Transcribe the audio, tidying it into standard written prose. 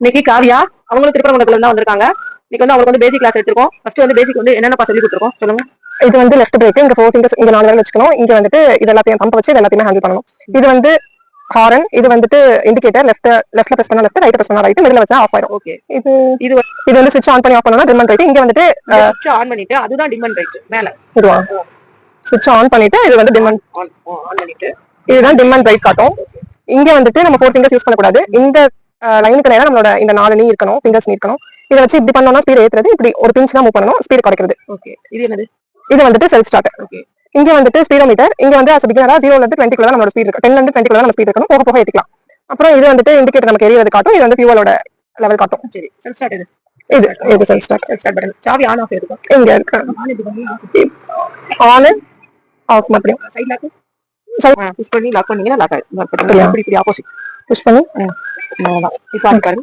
இன்னைக்கு காவியா அவங்களும் திருப்பரங்குன்றத்துல தான் வந்திருக்காங்க. இன்னைக்கு வந்து அவங்களுக்கு வந்து பேசிக் கிளாஸ் எடுத்திருக்கோம். ஃபர்ஸ்ட் வந்து பேசிக் வந்து என்னென்ன சொல்லி கொடுத்துருக்கோம் சொல்லுங்க. இது வந்து லெஃப்ட் பிரேக், இங்க 4 ஃபிங்கர்ஸ், இங்க 4 விரல் வச்சுக்கணும். இங்க வந்துட்டு இது எல்லாத்தையும் பம்ப் வச்சு எல்லாத்தையுமே ஹேண்டில் பண்ணணும். இது வந்து ஹாரன், இது வந்துட்டு இண்டிகேட்டர். லெஃப்ட்ல பிரஸ் பண்ணா லெஃப்ட், ரைட் பிரஸ் பண்ணா ரைட், மிடில் வச்சா ஆஃப் ஆயிடும். ஓகே. இது இது இது வந்து ஸ்விட்ச் ஆன் பண்ணி ஆஃப் பண்ணனும்னா டிம் அண்ட் ரைட். இங்க வந்துட்டு ஸ்விட்ச் ஆன் பண்ணிட்டு அதுதான் டிம் அண்ட் ரைட் மேல இதுவா ஸ்விட்ச் ஆன் பண்ணிட்டு இது வந்து டிம் அண்ட் ஆன் பண்ணிட்டு இதுதான் டிம் அண்ட் ரைட் காட்டும். இங்க வந்துட்டு நம்ம 4 ஃபிங்கர்ஸ் யூஸ் பண்ணக்கூடாது. இந்த லைனுக்கு நேரா நம்மளோட இந்த 4 நீ இருக்கணும், ஃபிங்கர்ஸ் நீ இருக்கணும். இதை வச்சு இப்படி பண்ணோம்னா ஸ்பீட் ஏத்துறது, இப்படி ஒரு பிஞ்ச் தான் மூவ் பண்ணணும், ஸ்பீட் குறைக்கிறது. ஓகே. இது என்னது? இது வந்துட்டு செல்ஃப் ஸ்டார்ட். ஓகே. இங்க வந்துட்டு ஸ்பீடோமீட்டர். இங்க வந்து as a beginner 0 ல இருந்து 20 குள்ள தான் நம்மளோட ஸ்பீட் இருக்கு. 10 ல இருந்து 20 குள்ள தான் நம்ம ஸ்பீட் இருக்கணும். போக போக ஏத்திக்கலாம். அப்புறம் இது வந்துட்டு இண்டிகேட்டர் நமக்கு எரியறது காட்டும். இது வந்து ஃபியூவலோட லெவல் காட்டும். சரி. செல்ஃப் ஸ்டார்ட் இது. இது self start. Self start button. சாவி ஆன் ஆஃப் இருக்கு. இங்க இருக்கு. ஆன் ஆஃப் மட்டும். Side lock. புஷ் பண்ணி லாக் பண்ணீங்கன்னா லாக் ஆயிடும். இப்படி ஆப்போசிட் புஷ் பண்ணி அவ்வளவுதான். இப்போ பாருங்க.